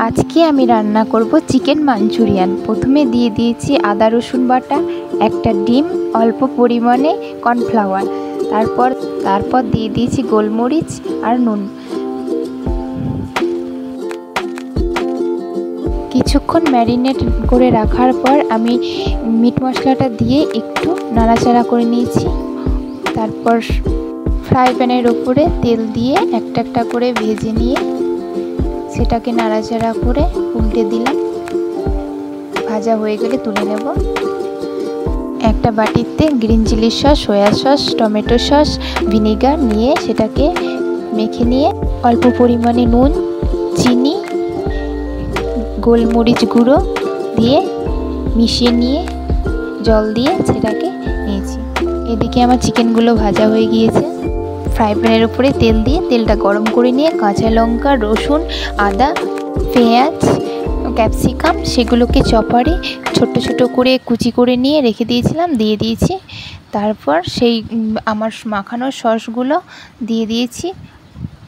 আজকে আমি রান্না করব চিকেন মাঞ্চুরিয়ান। প্রথমে দিয়ে দিয়েছি আদা রসুন বাটা, একটা ডিম, অল্প পরিমাণে কর্নফ্লাওয়ার, তারপর দিয়ে দিয়েছি গোলমরিচ আর নুন। কিছুক্ষণ ম্যারিনেট করে রাখার পর আমি মিট মশলাটা দিয়ে একটু নাড়াচাড়া করে নিয়েছি। তারপর ফ্রাই প্যানের ওপরে তেল দিয়ে একটা একটা করে ভেজে নিয়ে সেটাকে নাড়াচাড়া করে উল্টে দিলাম। ভাজা হয়ে গেলে তুলে নেব। একটা বাটিতে green chilli sauce, soya sauce, tomato sauce, vinegar নিয়ে সেটাকে মেখে নিয়ে অল্প পরিমাণে নুন, চিনি, গোলমরিচ গুঁড়ো দিয়ে মিশিয়ে নিয়ে জল দিয়ে সেটাকে নিয়েছি। এদিকে আমার চিকেনগুলো ভাজা হয়ে গিয়েছে। ফ্রাই প্যানের উপরে তেল দিয়ে তেলটা গরম করে নিয়ে কাঁচা লঙ্কা, রসুন, আদা, পেঁয়াজ, ক্যাপসিকাম সেগুলোকে চপারে ছোট ছোট করে কুচি করে নিয়ে রেখে দিয়েছিলাম, দিয়ে দিয়েছি। তারপর সেই আমার মাখানো সসগুলো দিয়ে দিয়েছি।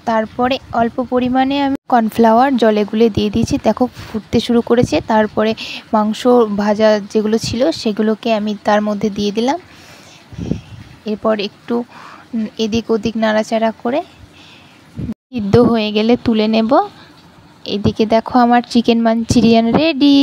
তারপরে অল্প পরিমাণে আমি কর্নফ্লাওয়ার জলে গুলে দিয়ে দিয়েছি। দেখো ফুটতে শুরু করেছে। তারপরে মাংস ভাজা যেগুলো ছিল সেগুলোকে আমি তার মধ্যে দিয়ে দিলাম। এরপর একটু এদিক ওদিক নাড়াচাড়া করে সিদ্ধ হয়ে গেলে তুলে নেব। এদিকে দেখো আমার চিকেন মাঞ্চুরিয়ান রেডি।